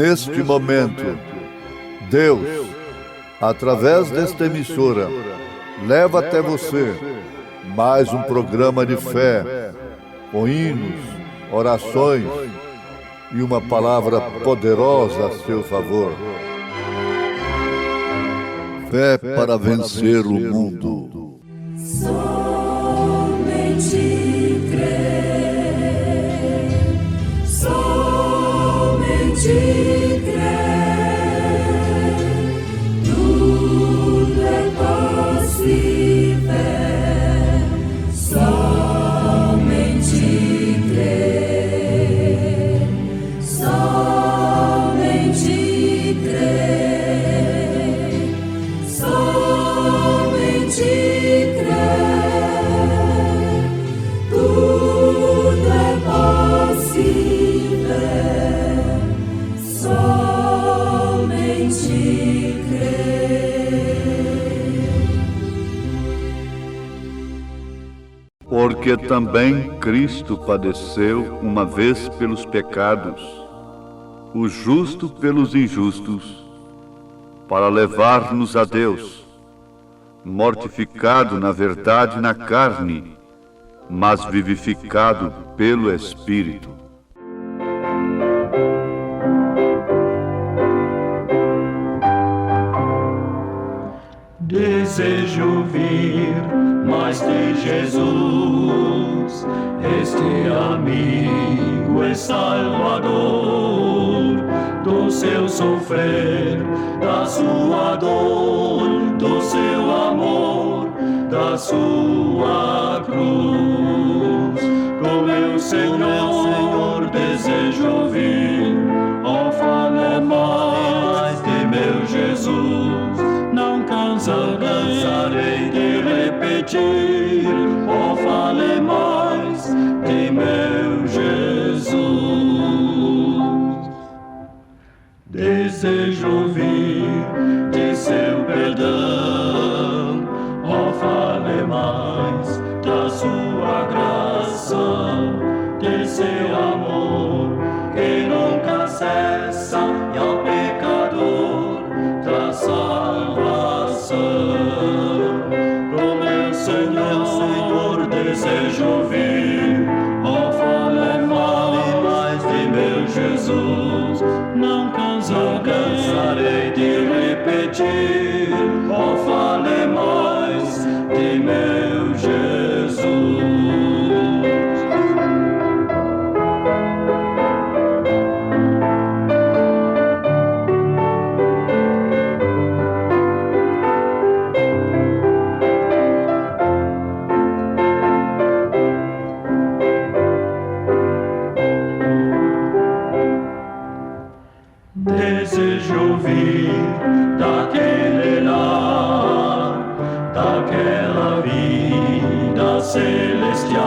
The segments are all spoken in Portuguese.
Neste momento, Deus, através desta emissora, leva até você mais um programa de fé, com hinos, orações e uma palavra poderosa a seu favor. Fé para vencer o mundo. Somente crer, somente crer, tudo é possível, somente crer, somente crer, somente crer, tudo é possível, somente crer. Porque também Cristo padeceu uma vez pelos pecados, o justo pelos injustos, para levar-nos a Deus, mortificado na verdade na carne, mas vivificado pelo Espírito. Desejo ouvir mais de Jesus, este amigo e Salvador, do seu sofrer, da sua dor, do seu amor, da sua cruz. Com meu Senhor desejo ouvir, ó, fale mais de meu Jesus. Não cansarei de repetir, ó, fale mais de meu Jesus. Desejo ouvir de seu perdão, ó, fale mais da sua graça, de seu amor que nunca cessa, e ao pecador traz salvação. Com meu Senhor desejo ouvir, ó, fale mais de meu Jesus. Não cansarei de repetir, ó, fale mais de meu Jesus. Desejo ouvir daquele lar, daquela vida celestial,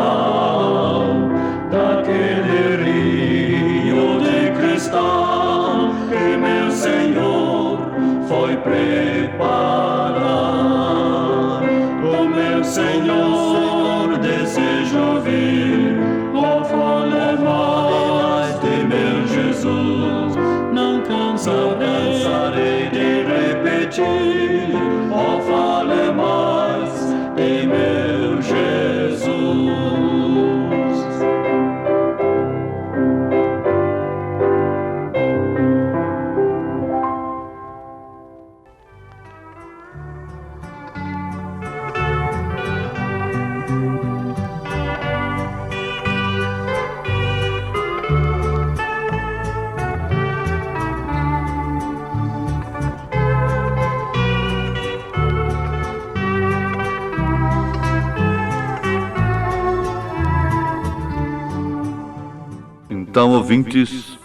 daquele rio de cristal que meu Senhor foi preparar. O meu Senhor desejo ouvir, ó, fale mais de meu Jesus. Não cansarei de repetir, ó, fale mais de meu Jesus. Então, ouvintes,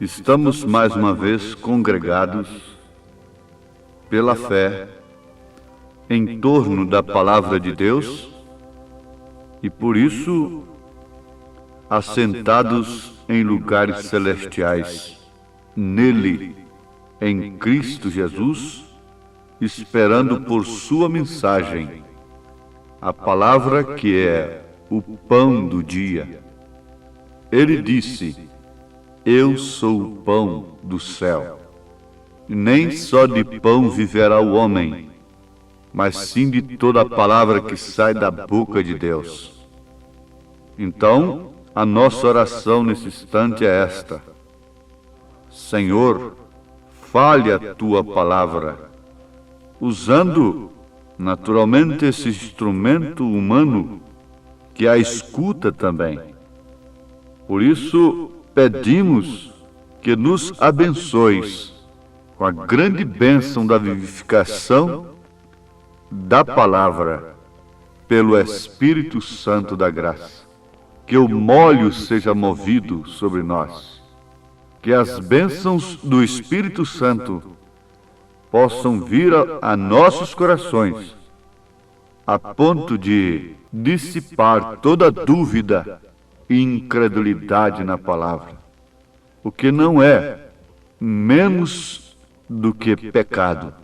estamos mais uma vez congregados pela fé em torno da Palavra de Deus e, por isso, assentados em lugares celestiais, nele, em Cristo Jesus, esperando por sua mensagem, a palavra que é o pão do dia. Ele disse: Eu sou o pão do céu. Nem só de pão viverá o homem, mas sim de toda a palavra que sai da boca de Deus. Então, a nossa oração nesse instante é esta: Senhor, fale a tua palavra, usando naturalmente esse instrumento humano que a escuta também. Por isso, pedimos que nos abençoes com a grande bênção da vivificação da palavra pelo Espírito Santo da graça. Que o molho seja movido sobre nós. Que as bênçãos do Espírito Santo possam vir a nossos corações, a ponto de dissipar toda dúvida e incredulidade na palavra, o que não é menos do que pecado,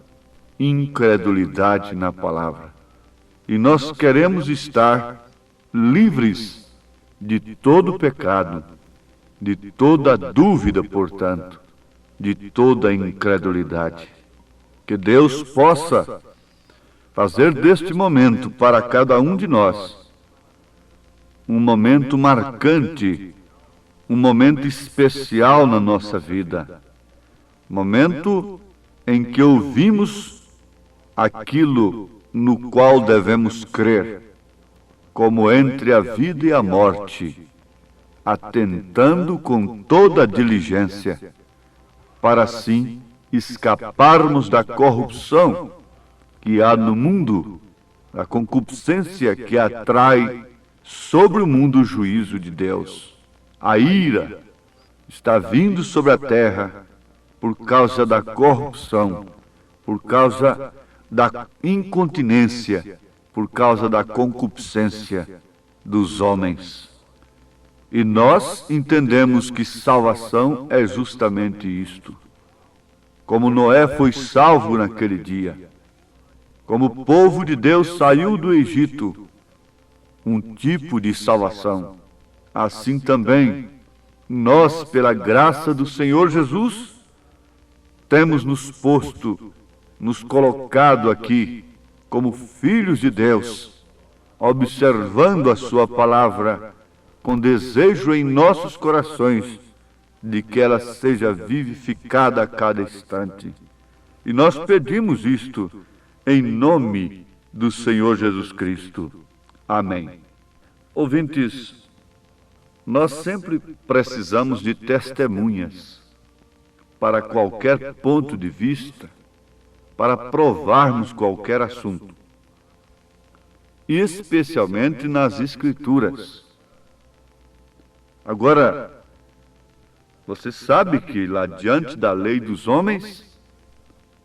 incredulidade na palavra. E nós queremos estar livres de todo pecado, de toda dúvida, portanto, de toda incredulidade. Que Deus possa fazer deste momento para cada um de nós um momento marcante, um momento especial na nossa vida, momento em que ouvimos aquilo no qual devemos crer, como entre a vida e a morte, atentando com toda a diligência, para assim escaparmos da corrupção que há no mundo, da concupiscência que atrai sobre o mundo o juízo de Deus. A ira está vindo sobre a terra por causa da corrupção, por causa da incontinência, por causa da concupiscência dos homens. E nós entendemos que salvação é justamente isto. Como Noé foi salvo naquele dia, como o povo de Deus saiu do Egito, um tipo de salvação. Assim também, nós, pela graça do Senhor Jesus, temos nos posto, nos colocado aqui como filhos de Deus, observando a sua palavra, com desejo em nossos corações de que ela seja vivificada a cada instante. E nós pedimos isto em nome do Senhor Jesus Cristo. Amém. Ouvintes, nós sempre precisamos de testemunhas para qualquer ponto de vista, para provarmos qualquer assunto, e especialmente nas Escrituras. Agora, você sabe que lá diante da lei dos homens,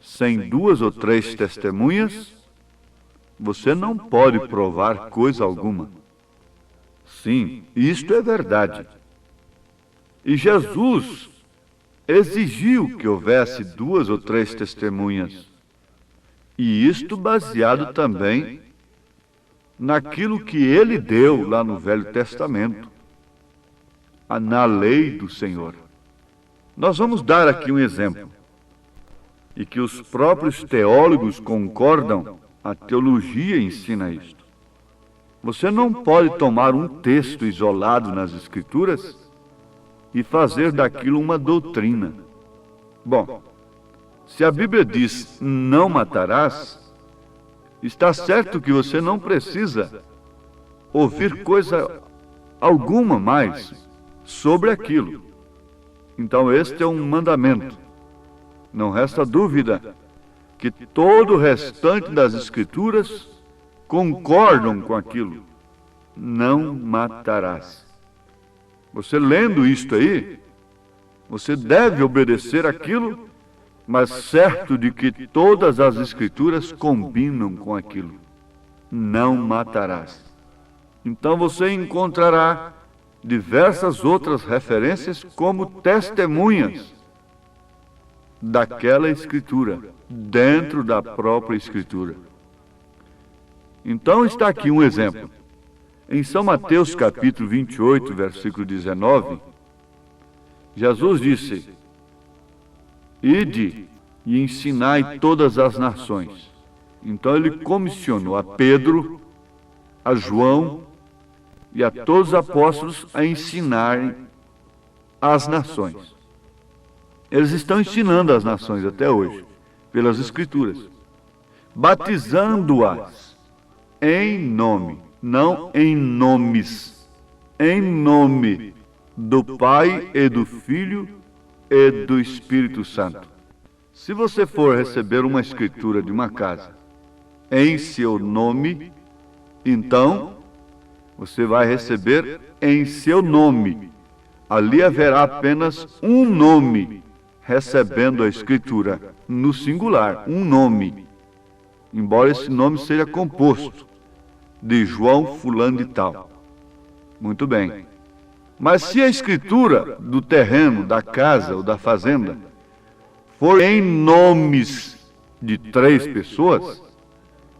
sem 2 ou 3 testemunhas, você não pode provar coisa alguma. Sim, isto é verdade. E Jesus exigiu que houvesse 2 ou 3 testemunhas. E isto baseado também naquilo que ele deu lá no Velho Testamento, na lei do Senhor. Nós vamos dar aqui um exemplo, e que os próprios teólogos concordam, a teologia ensina isto. Você não pode tomar um texto isolado nas Escrituras e fazer daquilo uma doutrina. Bom, se a Bíblia diz não matarás, está certo que você não precisa ouvir coisa alguma mais sobre aquilo. Então este é um mandamento. Não resta dúvida que todo o restante das Escrituras concordam com aquilo. Não matarás. Você lendo isto aí, você deve obedecer aquilo, mas certo de que todas as Escrituras combinam com aquilo. Não matarás. Então você encontrará diversas outras referências como testemunhas daquela Escritura, dentro da própria Escritura. Então está aqui um exemplo. Em São Mateus capítulo 28, versículo 19, Jesus disse: ide e ensinai todas as nações. Então ele comissionou a Pedro, a João e a todos os apóstolos a ensinarem as nações. Eles estão ensinando as nações até hoje, pelas Escrituras, batizando-as em nome, não em nomes, em nome do Pai e do Filho e do Espírito Santo. Se você for receber uma escritura de uma casa em seu nome, então você vai receber em seu nome. Ali haverá apenas um nome recebendo a escritura, no singular, um nome, embora esse nome seja composto de João fulano de tal. Muito bem. Mas se a escritura do terreno, da casa ou da fazenda for em nomes de 3 pessoas,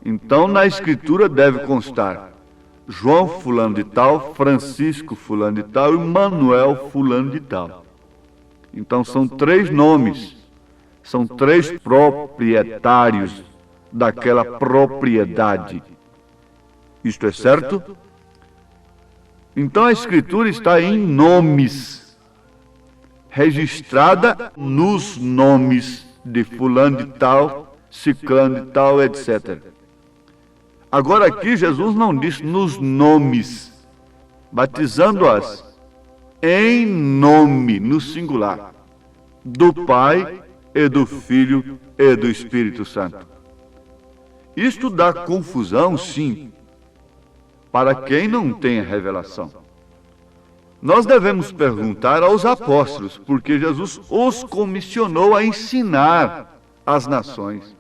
então na escritura deve constar João fulano de tal, Francisco fulano de tal e Manuel fulano de tal. Então são 3 nomes, são 3 proprietários daquela propriedade. Isto é certo? Então a escritura está em nomes, registrada nos nomes de fulano de tal, ciclano de tal, etc. Agora aqui Jesus não disse nos nomes, batizando-as em nome, no singular, do Pai e do Filho e do Espírito Santo. Isto dá confusão, sim, para quem não tem a revelação. Nós devemos perguntar aos apóstolos, porque Jesus os comissionou a ensinar as nações.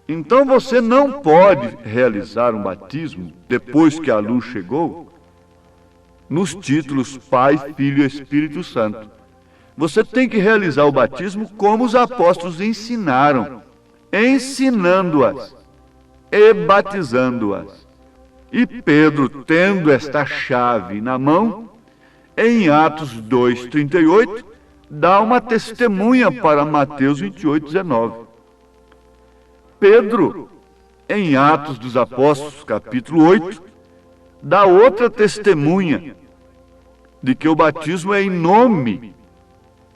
Então você não pode realizar um batismo, depois que a luz chegou, nos títulos Pai, Filho e Espírito Santo. Você tem que realizar o batismo como os apóstolos ensinaram, ensinando-as e batizando-as. E Pedro, tendo esta chave na mão, em Atos 2:38, dá uma testemunha para Mateus 28:19. Pedro, em Atos dos Apóstolos, capítulo 8, dá outra testemunha de que o batismo é em nome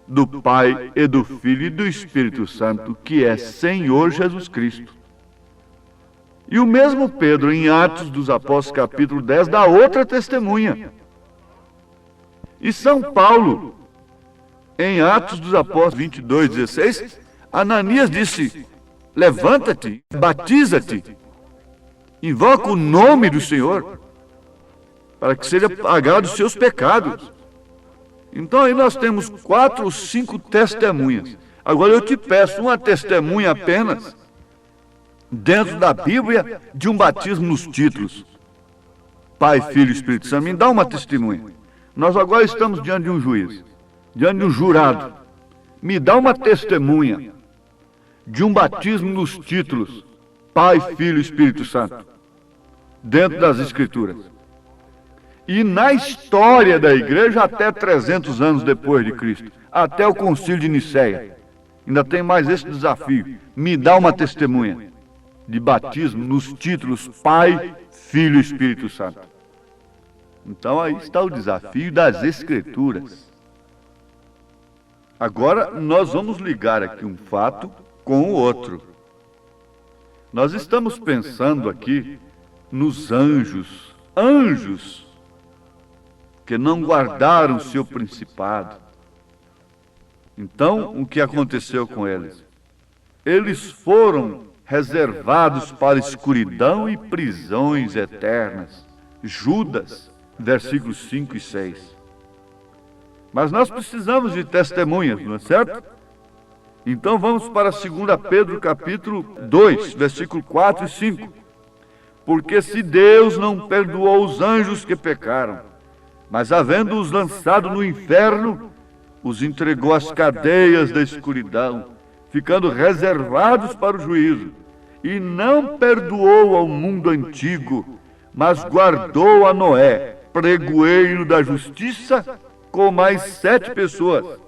do Pai e do Filho e do Espírito Santo, que é Senhor Jesus Cristo. E o mesmo Pedro, em Atos dos Apóstolos, capítulo 10, dá outra testemunha. E São Paulo, em Atos dos Apóstolos 22:16, Ananias disse: levanta-te, batiza-te, invoca o nome do Senhor, para que seja pagado os seus pecados. Então aí nós temos 4 ou 5 testemunhas. Agora eu te peço uma testemunha apenas, dentro da Bíblia, de um batismo nos títulos. Pai, Filho e Espírito Santo, me dá uma testemunha. Nós agora estamos diante de um juiz, diante de um jurado. Me dá uma testemunha de um batismo nos títulos Pai, Filho e Espírito Santo, dentro das Escrituras. E na história da igreja, até 300 anos depois de Cristo, até o Concílio de Nicéia, ainda tem mais esse desafio. Me dá uma testemunha de batismo nos títulos Pai, Filho e Espírito Santo. Então aí está o desafio das Escrituras. Agora nós vamos ligar aqui um fato com o outro. Nós estamos pensando aqui nos anjos, que não guardaram seu principado. Então, o que aconteceu com eles? Eles foram reservados para escuridão e prisões eternas. Judas, versículos 5 e 6. Mas nós precisamos de testemunhas, não é certo? Então vamos para 2 Pedro capítulo 2, versículo 4 e 5. Porque se Deus não perdoou os anjos que pecaram, mas havendo-os lançado no inferno, os entregou às cadeias da escuridão, ficando reservados para o juízo, e não perdoou ao mundo antigo, mas guardou a Noé, pregoeiro da justiça, com mais 7 pessoas,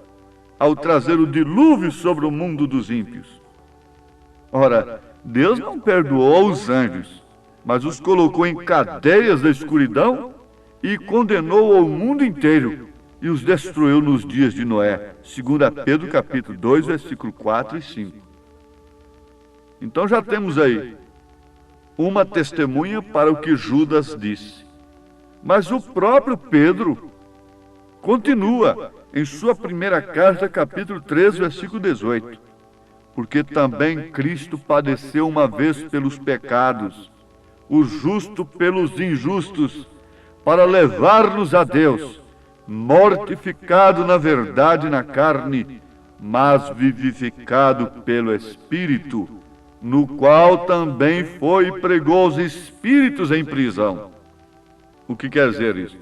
ao trazer o dilúvio sobre o mundo dos ímpios. Ora, Deus não perdoou os anjos, mas os colocou em cadeias da escuridão e condenou o mundo inteiro e os destruiu nos dias de Noé. 2 Pedro capítulo 2, versículo 4 e 5. Então já temos aí uma testemunha para o que Judas disse. Mas o próprio Pedro continua em sua primeira carta, capítulo 3, versículo 18. Porque também Cristo padeceu uma vez pelos pecados, o justo pelos injustos, para levar-nos a Deus, mortificado na verdade na carne, mas vivificado pelo Espírito, no qual também foi e pregou os espíritos em prisão. O que quer dizer isso?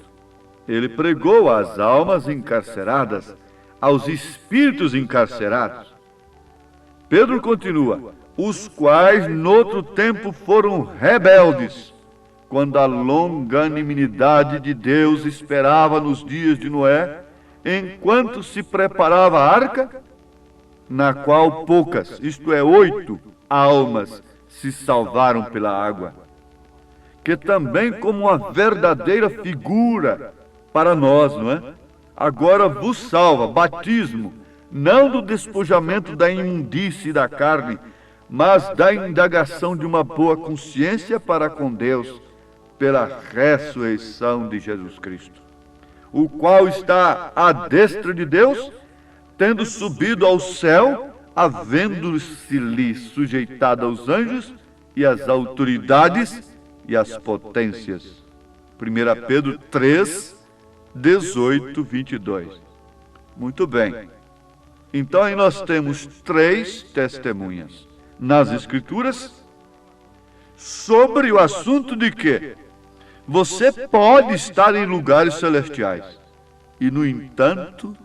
Ele pregou às almas encarceradas, aos espíritos encarcerados. Pedro continua, os quais noutro tempo foram rebeldes, quando a longanimidade de Deus esperava nos dias de Noé, enquanto se preparava a arca, na qual poucas, isto é, 8 almas, se salvaram pela água, que também como uma verdadeira figura para nós, não é? Agora vos salva, batismo, não do despojamento da imundície da carne, mas da indagação de uma boa consciência para com Deus, pela ressurreição de Jesus Cristo, o qual está à destra de Deus, tendo subido ao céu, havendo-se-lhe sujeitado aos anjos e às autoridades e às potências. 1 Pedro 3, 18, 22. Muito bem. Então aí nós temos 3 testemunhas nas Escrituras sobre o assunto de que você pode estar em lugares celestiais e, no entanto,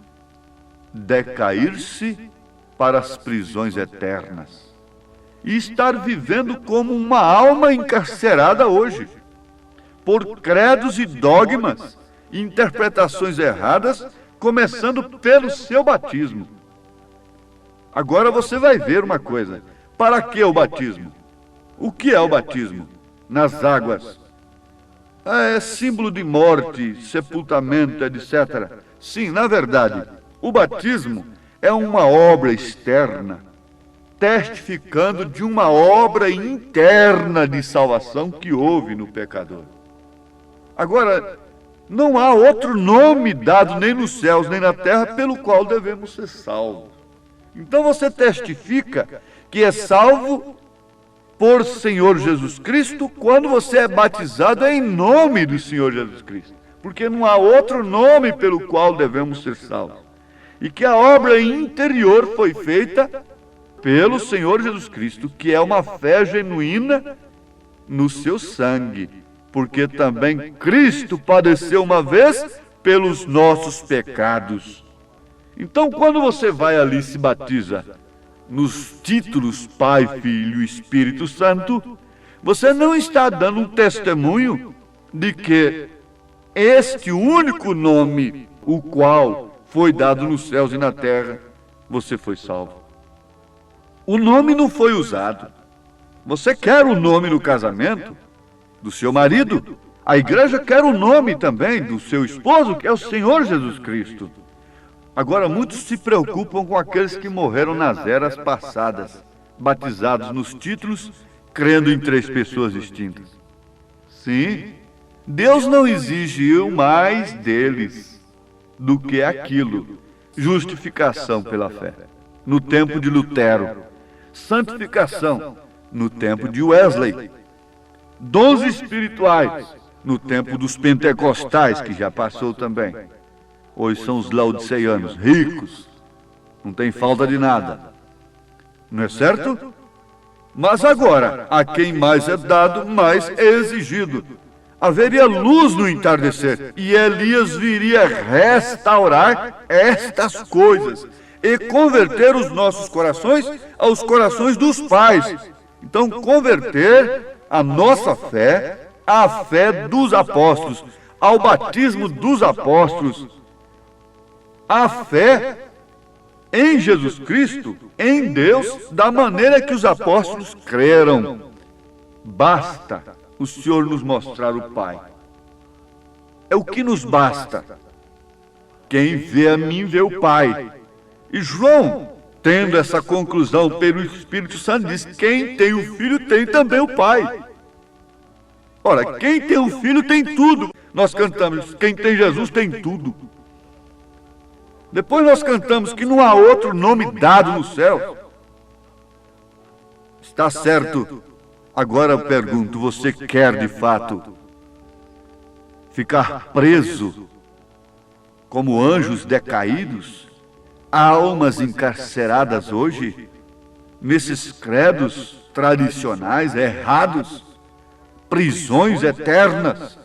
decair-se para as prisões eternas e estar vivendo como uma alma encarcerada hoje, por credos e dogmas, interpretações erradas, começando pelo seu batismo. Agora você vai ver uma coisa. Para que o batismo? O que é o batismo? Nas águas. É símbolo de morte, sepultamento, etc. Sim, na verdade, o batismo é uma obra externa, testificando de uma obra interna de salvação que houve no pecador. Agora, não há outro nome dado nem nos céus nem na terra pelo qual devemos ser salvos. Então você testifica que é salvo por Senhor Jesus Cristo quando você é batizado em nome do Senhor Jesus Cristo. Porque não há outro nome pelo qual devemos ser salvos. E que a obra interior foi feita pelo Senhor Jesus Cristo, que é uma fé genuína no seu sangue. Porque também Cristo padeceu uma vez pelos nossos pecados. Então, quando você vai ali e se batiza nos títulos Pai, Filho e Espírito Santo, você não está dando um testemunho de que este único nome, o qual foi dado nos céus e na terra, você foi salvo. O nome não foi usado. Você quer o nome no casamento do seu marido? A igreja quer o nome também do seu esposo, que é o Senhor Jesus Cristo. Agora, muitos se preocupam com aqueles que morreram nas eras passadas, batizados nos títulos, crendo em 3 pessoas distintas. Sim, Deus não exigiu mais deles do que aquilo. Justificação pela fé, no tempo de Lutero. Santificação, no tempo de Wesley. Dons espirituais, no tempo dos pentecostais, que já passou também. Hoje são os laodiceianos, ricos, não tem falta de nada. Não é certo? Mas agora, a quem mais é dado, mais é exigido. Haveria luz no entardecer, e Elias viria restaurar estas coisas e converter os nossos corações aos corações dos pais. Então, converter a nossa fé à fé dos apóstolos, ao batismo dos apóstolos, a fé em Jesus Cristo, em Deus, da maneira que os apóstolos creram. Basta o Senhor nos mostrar o Pai. É o que nos basta. Quem vê a mim, vê o Pai. E João, tendo essa conclusão pelo Espírito Santo, diz: quem tem o Filho tem também o Pai. Ora, quem tem o Filho tem tudo. Nós cantamos: quem tem Jesus tem tudo. Depois nós cantamos que não há outro nome dado no céu. Está certo. Agora eu pergunto: você quer de fato ficar preso como anjos decaídos, almas encarceradas hoje, nesses credos tradicionais errados, prisões eternas,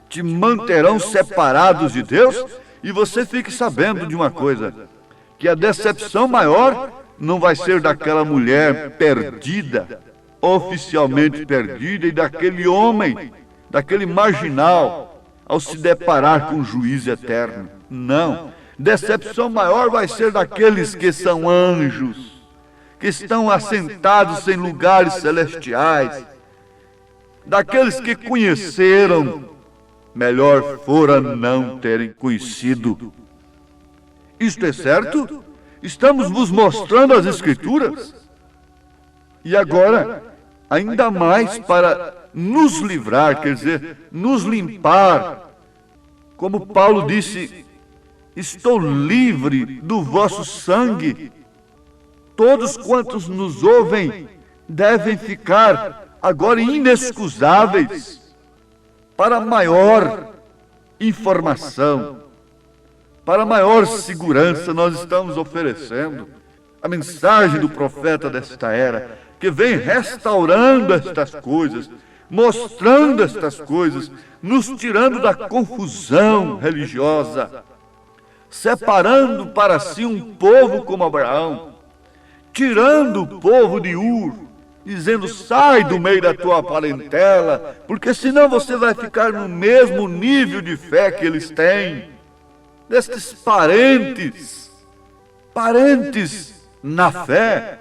te manterão separados de Deus? E você fique sabendo de uma coisa, que a decepção maior não vai ser daquela mulher perdida, oficialmente perdida, e daquele homem, daquele marginal, ao se deparar com o juízo eterno. Não. Decepção maior vai ser daqueles que são anjos, que estão assentados em lugares celestiais, daqueles que conheceram. Melhor fora não terem conhecido. Isto é certo? Estamos vos mostrando as Escrituras. E agora, ainda mais para nos livrar, quer dizer, nos limpar. Como Paulo disse: estou livre do vosso sangue. Todos quantos nos ouvem devem ficar agora inexcusáveis. Para maior informação, para maior segurança, nós estamos oferecendo a mensagem do profeta desta era, que vem restaurando estas coisas, mostrando estas coisas, nos tirando da confusão religiosa, separando para si um povo como Abraão, tirando o povo de Ur, dizendo: sai do meio da tua parentela, porque senão você vai ficar no mesmo nível de fé que eles têm. Destes parentes na fé.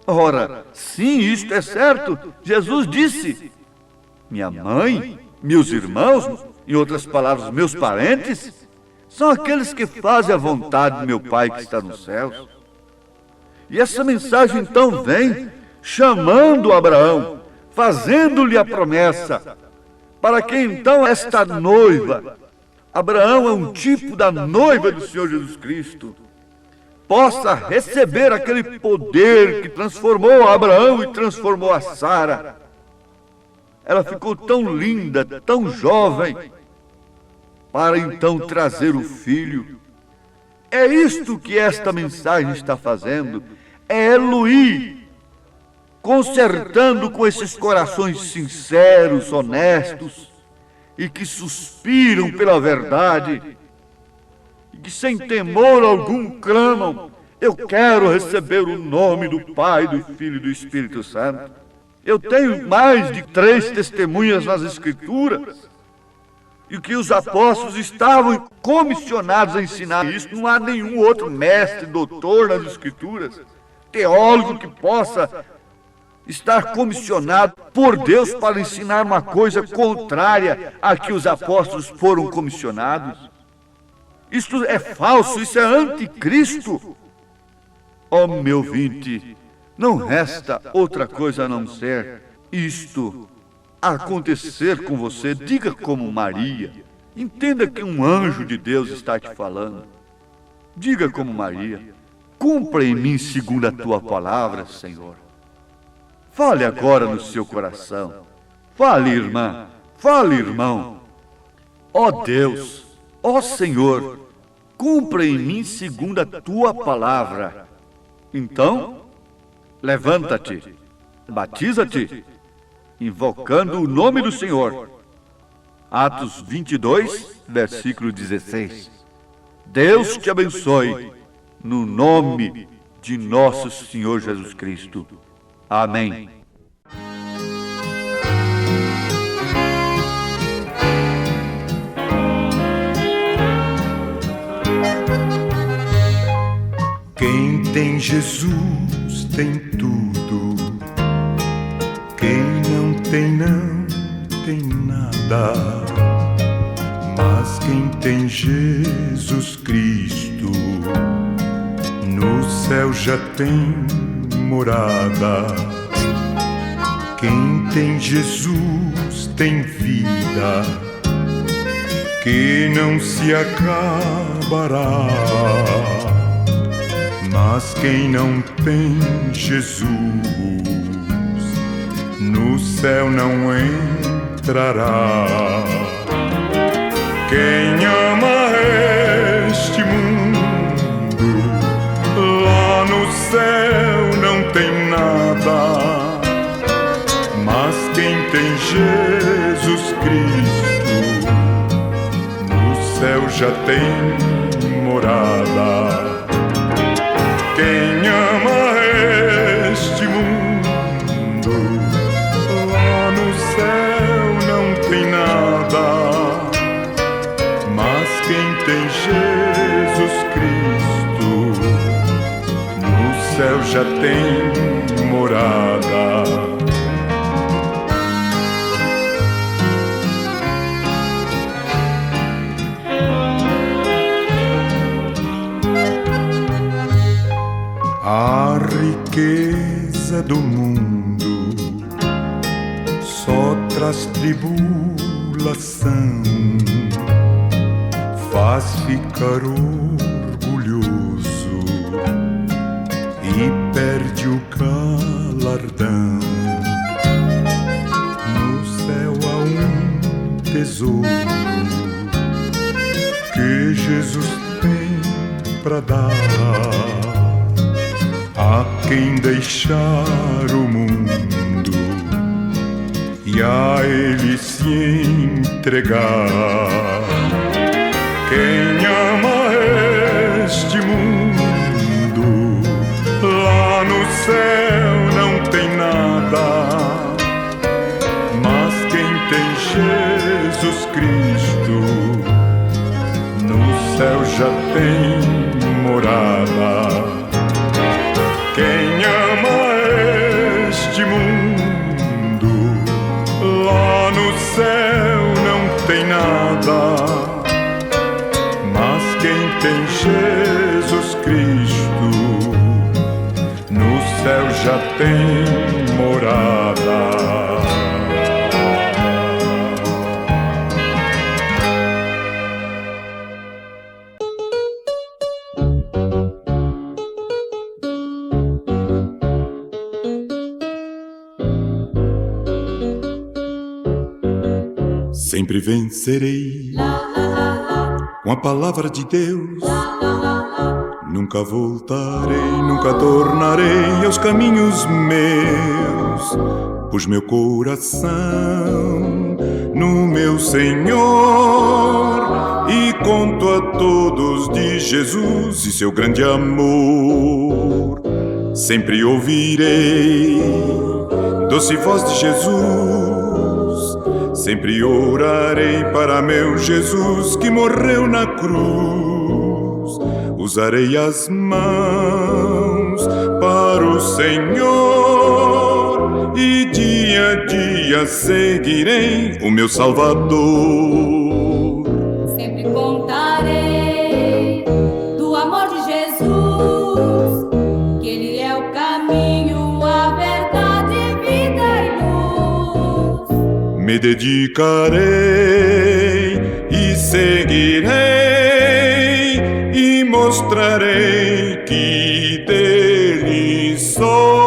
Ora, sim, isto é certo. Jesus disse: minha mãe, meus irmãos, em outras palavras, meus parentes, são aqueles que fazem a vontade do meu Pai que está nos céus. E essa mensagem então vem chamando Abraão, fazendo-lhe a promessa, para que então esta noiva, Abraão é um tipo da noiva do Senhor Jesus Cristo, possa receber aquele poder que transformou Abraão e transformou a Sara. Ela ficou tão linda, tão jovem, para então trazer o filho. É isto que esta mensagem está fazendo, é Eloí, consertando com esses corações sinceros, honestos, e que suspiram pela verdade, e que sem temor algum clamam: eu quero receber o nome do Pai, do Filho e do Espírito Santo. Eu tenho mais de 3 testemunhas nas Escrituras, e que os apóstolos estavam comissionados a ensinar isso. Não há nenhum outro mestre, doutor nas Escrituras, teólogo que possa estar comissionado por Deus para ensinar uma coisa contrária a que os apóstolos foram comissionados. Isto é falso, isso é anticristo. Ó meu ouvinte, não resta outra coisa a não ser isto acontecer com você. Diga como Maria. Entenda que um anjo de Deus está te falando. Diga como Maria: cumpra em mim segundo a tua palavra, Senhor. Fale agora no seu coração. Fale, irmã. Fale, irmão. Ó Deus, ó Senhor, cumpra em mim segundo a tua palavra. Então, levanta-te, batiza-te, invocando o nome do Senhor. Atos 22, versículo 16. Deus te abençoe, no nome de nosso Senhor Jesus Cristo. Amém. Jesus tem tudo. Quem não tem nada. Mas quem tem Jesus Cristo, no céu já tem morada. Quem tem Jesus tem vida, que não se acabará. Mas quem não tem Jesus, no céu não entrará. Quem ama este mundo, lá no céu não tem nada. Mas quem tem Jesus Cristo, no céu já tem morada. Quem ama este mundo, lá no céu não tem nada. Mas quem tem Jesus Cristo, no céu já tem morada. A riqueza do mundo só traz tribulação, faz ficar orgulhoso e perde o galardão. No céu há um tesouro que Jesus tem pra dar a quem deixar o mundo e a ele se entregar. Quem ama este mundo, lá no céu não tem nada. Mas quem tem Jesus Cristo, no céu já tem morada. Quem ama este mundo, lá no céu não tem nada. Mas quem tem Jesus Cristo, no céu já tem morada. Sempre vencerei com a palavra de Deus. Nunca voltarei, nunca tornarei aos caminhos meus. Pus meu coração no meu Senhor e conto a todos de Jesus e seu grande amor. Sempre ouvirei doce voz de Jesus. Sempre orarei para meu Jesus que morreu na cruz. Usarei as mãos para o Senhor e dia a dia seguirei o meu Salvador. Sempre contarei do amor de Jesus, que Ele é o caminho, a verdade, vida e luz. Me dedicarei e seguirei e mostrarei que dele sou.